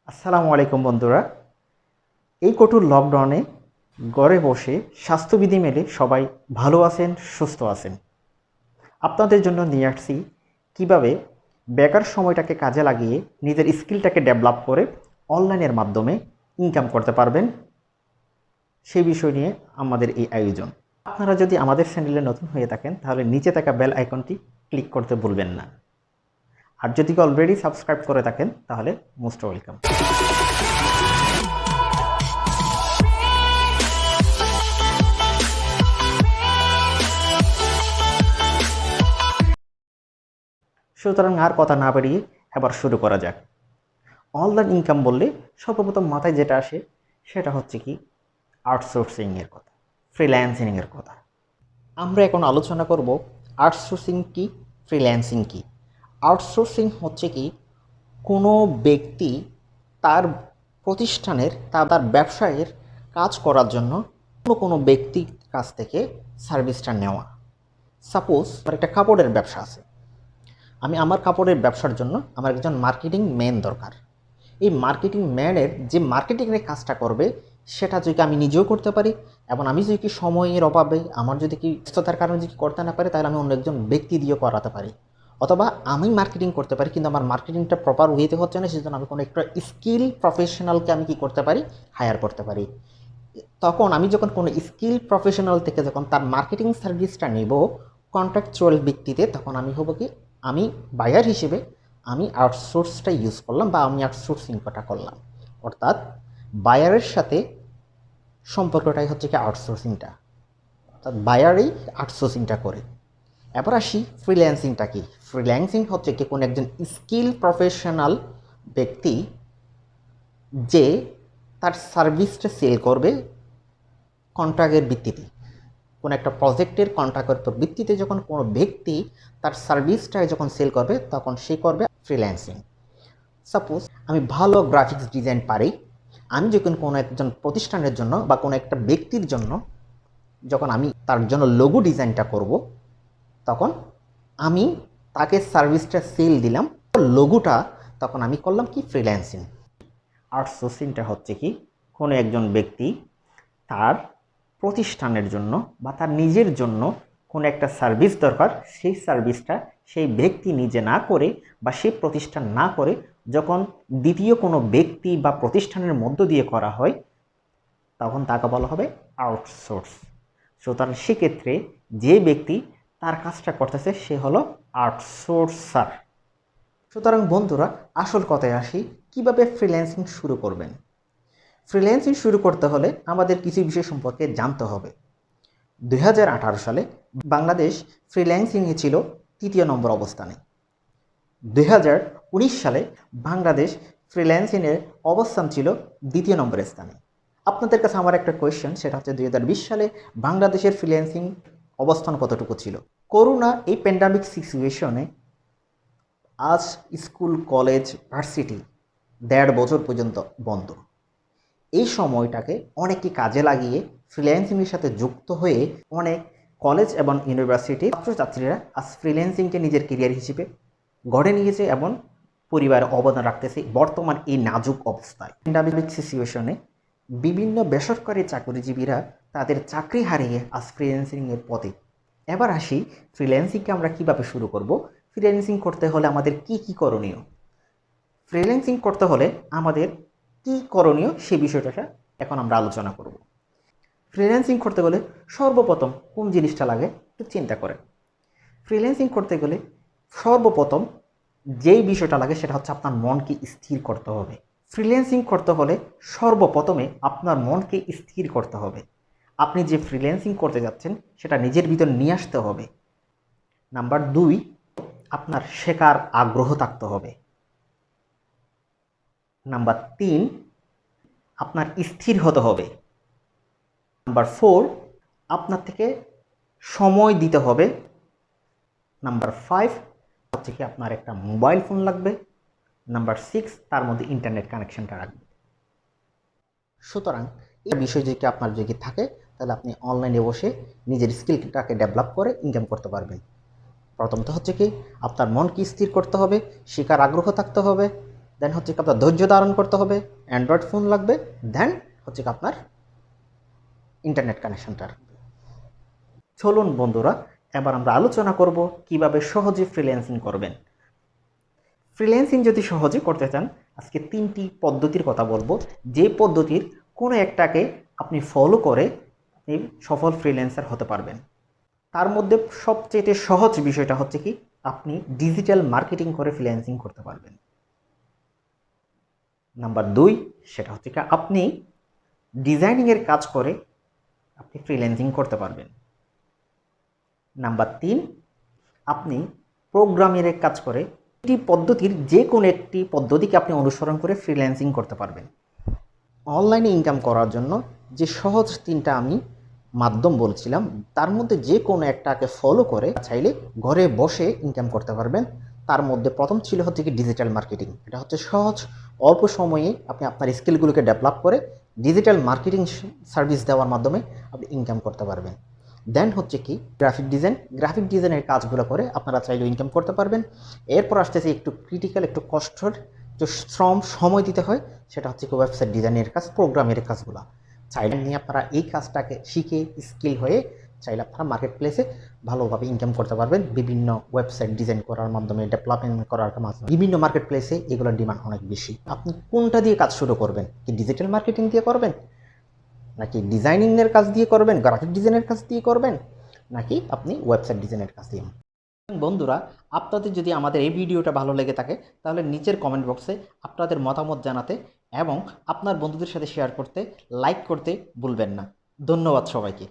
আসসালামু আলাইকুম বন্ধুরা। এই কঠোর লকডাউনে ঘরে বসে স্বাস্থ্যবিধি মেনে সবাই ভালো আছেন, সুস্থ আছেন। আপনাদের জন্য নিয়ে আসছি কীভাবে বেকার সময়টাকে কাজে লাগিয়ে নিজের স্কিলটাকে ডেভেলপ করে অনলাইনের মাধ্যমে ইনকাম করতে পারবেন, সেই বিষয় নিয়ে আমাদের এই আয়োজন। আপনারা যদি আমাদের চ্যানেলে নতুন হয়ে থাকেন তাহলে নিচে থাকা বেল আইকনটি ক্লিক করতে ভুলবেন না। আর যদি অলরেডি সাবস্ক্রাইব করে থাকেন তাহলে মোস্ট ওয়েলকাম। সুতরাং আর কথা না বাড়িয়ে এবার শুরু করা যাক। অনলাইন ইনকাম বললে সর্বপ্রথম মাথায় যেটা আসে সেটা হচ্ছে কি আউটসোর্সিংয়ের কথা, ফ্রিল্যান্সিংয়ের কথা। আমরা এখন আলোচনা করব আউটসোর্সিং কি, ফ্রিল্যান্সিং কি। আউটসোর্সিং হচ্ছে কি কোনো ব্যক্তি তার প্রতিষ্ঠানের তার ব্যবসায়ের কাজ করার জন্য কোনো ব্যক্তির কাছ থেকে সার্ভিসটা নেওয়া। সাপোজ আমার একটা কাপড়ের ব্যবসা আছে, আমি আমার কাপড়ের ব্যবসার জন্য আমার একজন মার্কেটিং ম্যান দরকার। এই মার্কেটিং ম্যানের যে মার্কেটিংয়ের কাজটা করবে সেটা যদি আমি নিজেও করতে পারি, এবং আমি যদি কি সময়ের অভাবে আমার যদি কি ব্যস্ততার কারণে যদি করতে না পারি তাহলে আমি অন্য একজন ব্যক্তি দিয়ে করাতে পারি। অথবা আমি মার্কেটিং করতে পারি কিন্তু আমার মার্কেটিংটা প্রপার ওয়েতে হচ্ছে না, সেজন্য আমি কোনো একটা স্কিল প্রফেশনালকে আমি কি করতে পারি, হায়ার করতে পারি। তখন আমি যখন কোনো স্কিল প্রফেশনাল থেকে যখন তার মার্কেটিং সার্ভিসটা নেব কন্ট্রাকচুয়াল ভিত্তিতে, তখন আমি হবো কি আমি বায়ার হিসেবে আমি আউটসোর্সটা ইউজ করলাম বা আমি আউটসোর্সিংটা করলাম। অর্থাৎ বায়ারের সাথে সম্পর্কটাই হচ্ছে কি আউটসোর্সিংটা, অর্থাৎ বায়ারই আউটসোর্সিংটা করে। এবার আসি ফ্রিল্যান্সিংটা কি। ফ্রিল্যান্সিং হচ্ছে কি কোনো একজন স্কিল প্রফেশনাল ব্যক্তি যে তার সার্ভিসটা সেল করবে কন্ট্রাক্টের ভিত্তিতে। কোনো একটা প্রজেক্টের কন্ট্রাক্টের ভিত্তিতে যখন কোনো ব্যক্তি তার সার্ভিসটা যখন সেল করবে তখন সে করবে ফ্রিল্যান্সিং। সাপোজ আমি ভালো গ্রাফিক্স ডিজাইন পারি, আমি যখন কোনো একজন প্রতিষ্ঠানের জন্য বা কোনো একটা ব্যক্তির জন্য যখন আমি তার জন্য লোগো ডিজাইনটা করব, তখন আমি তাকে সার্ভিসটা সেল দিলাম, লোগোটা তখন আমি করলাম কি ফ্রিল্যান্সিং। আউটসোর্সিংটা হচ্ছে কি কোনো একজন ব্যক্তি তার প্রতিষ্ঠানের জন্য বা তার নিজের জন্য কোনো একটা সার্ভিস দরকার, সেই সার্ভিসটা সেই ব্যক্তি নিজে না করে বা সেই প্রতিষ্ঠান না করে যখন দ্বিতীয় কোনো ব্যক্তি বা প্রতিষ্ঠানের মধ্য দিয়ে করা হয় তখন তাকে বলা হবে আউটসোর্স। সুতরাং সেক্ষেত্রে যে ব্যক্তি তার কাজটা করতেছে সে হলো আউটসোর্সার। সুতরাং বন্ধুরা আসল কথায় আসি, কিভাবে ফ্রিল্যান্সিং শুরু করবেন। ফ্রিল্যান্সিং শুরু করতে হলে আমাদের কিছু বিষয় সম্পর্কে জানতে হবে। 2018 সালে বাংলাদেশ ফ্রিল্যান্সিংয়ে ছিল 3 নম্বর অবস্থানে। 2019 সালে বাংলাদেশ ফ্রিল্যান্সিংয়ের অবস্থান ছিল 2 নম্বরের স্থানে। আপনাদের কাছে আমার একটা কোয়েশ্চেন, সেটা হচ্ছে 2020 সালে বাংলাদেশের ফ্রিল্যান্সিং অবস্থান কতটুকু ছিল। করোনা এই প্যান্ডামিক সিচুয়েশনে আজ স্কুল, কলেজ, ভার্সিটি 1.5 বছর পর্যন্ত বন্ধ। এই সময়টাকে অনেকে কাজে লাগিয়ে ফ্রিল্যান্সিংয়ের সাথে যুক্ত হয়ে অনেক কলেজ এবং ইউনিভার্সিটির ছাত্রছাত্রীরা আজ ফ্রিল্যান্সিংকে নিজের ক্যারিয়ার হিসেবে গড়ে নিয়েছে এবং পরিবারে অবদান রাখতেছে বর্তমান এই নাজুক অবস্থায়। প্যান্ডামিক সিচুয়েশনে বিভিন্ন বেসরকারি চাকরিজীবীরা তাদের চাকরি হারিয়ে আজ ফ্রিল্যান্সিংয়ের পথে। এবার আসি ফ্রিল্যান্সিংকে আমরা কিভাবে শুরু করব। ফ্রিল্যান্সিং করতে হলে আমাদের কি কি করণীয়। ফ্রিল্যান্সিং করতে হলে আমাদের কি করণীয় সে বিষয়টা এখন আমরা আলোচনা করব। ফ্রিল্যান্সিং করতে গেলে সর্বপ্রথম কোন জিনিসটা লাগে একটু চিন্তা করেন। ফ্রিল্যান্সিং করতে গেলে সর্বপ্রথম যেই বিষয়টা লাগে সেটা হচ্ছে আপনার মনকে স্থির করতে হবে। ফ্রিল্যান্সিং করতে হলে সর্বপ্রথমে আপনার মনকে স্থির করতে হবে। আপনি যে ফ্রিল্যান্সিং করতে যাচ্ছেন সেটা নিজের ভিতর নিয়ে আসতে হবে। নাম্বার 2, আপনার শেখার আগ্রহ থাকতে হবে। নাম্বার 3, আপনার স্থির হতে হবে। নাম্বার 4, আপনার থেকে সময় দিতে হবে। নাম্বার 5 হচ্ছে কি আপনার একটা মোবাইল ফোন লাগবে। নাম্বার 6, তার মধ্যে ইন্টারনেট কানেকশনটা রাখবে। সুতরাং এই বিষয় যদি আপনার যদি থাকে তাহলে আপনি অনলাইনে বসে নিজের স্কিলটাকে ডেভেলপ করে ইনকাম করতে পারবেন। প্রথমত হচ্ছে কি আপনার মনকে স্থির করতে হবে, শেখার আগ্রহ থাকতে হবে। দেন হচ্ছে কি আপনার ধৈর্য ধারণ করতে হবে, অ্যান্ড্রয়েড ফোন লাগবে, দেন হচ্ছে কি আপনার ইন্টারনেট কানেকশনটা রাখবে। চলুন বন্ধুরা, এবার আমরা আলোচনা করব কিভাবে সহজে ফ্রিল্যান্সিং করবেন। ফ্রিল্যান্সিং যদি সহজে করতে চান, আজকে 3টি পদ্ধতির কথা বলবো, যে পদ্ধতির কোনো একটাকে আপনি ফলো করে আপনি সফল ফ্রিল্যান্সার হতে পারবেন। তার মধ্যে সবচেয়ে সহজ বিষয়টা হচ্ছে কি, আপনি ডিজিটাল মার্কেটিং করে ফ্রিল্যান্সিং করতে পারবেন। নাম্বার 2, সেটা হচ্ছে কি আপনি ডিজাইনিংয়ের কাজ করে আপনি ফ্রিল্যান্সিং করতে পারবেন। নাম্বার 3, আপনি প্রোগ্রামিংয়ের কাজ করে এটি পদ্ধতির যে কোনো একটি পদ্ধতিকে আপনি অনুসরণ করে ফ্রিল্যান্সিং করতে পারবেন। অনলাইনে ইনকাম করার জন্য যে সহজ 3টা আমি মাধ্যম বলছিলাম, তার মধ্যে যে কোনো একটাকে ফলো করে চাইলে ঘরে বসে ইনকাম করতে পারবেন। তার মধ্যে প্রথম ছিল হচ্ছে কি ডিজিটাল মার্কেটিং। এটা হচ্ছে সহজ, অল্প সময়ে আপনি আপনার স্কিলগুলোকে ডেভেলপ করে ডিজিটাল মার্কেটিং সার্ভিস দেওয়ার মাধ্যমে আপনি ইনকাম করতে পারবেন। দেন হচ্ছে কি গ্রাফিক ডিজাইনের কাজগুলো করে আপনারা চাইলেও ইনকাম করতে পারবেন। এরপর আসতেছে একটু ক্রিটিক্যাল, একটু কষ্টের, একটু সময় দিতে হয়, সেটা হচ্ছে কি ওয়েবসাইট ডিজাইনের কাজ, প্রোগ্রামের কাজগুলো। চাইলে নিয়ে আপনারা এই কাজটাকে শিখে স্কিল হয়ে চাইলে আপনারা মার্কেট প্লেসে ভালোভাবে ইনকাম করতে পারবেন। বিভিন্ন ওয়েবসাইট ডিজাইন করার মাধ্যমে, ডেভেলপমেন্ট করার মাধ্যমে বিভিন্ন মার্কেট প্লেসে এগুলোর ডিমান্ড অনেক বেশি। আপনি কোনটা দিয়ে কাজ শুরু করবেন? কি ডিজিটাল মার্কেটিং দিয়ে করবেন, নাকি ডিজাইনিংয়ের কাজ দিয়ে করবেন, গ্রাফিক ডিজাইনের কাজ দিয়ে করবেন, নাকি আপনি ওয়েবসাইট ডিজাইনের কাজ দিয়ে? বন্ধুরা, আপনাদের যদি আমাদের এই ভিডিওটা ভালো লেগে থাকে, তাহলে নিচের কমেন্ট বক্সে আপনাদের মতামত জানাতে এবং আপনার বন্ধুদের সাথে শেয়ার করতে, লাইক করতে ভুলবেন না। ধন্যবাদ সবাইকে।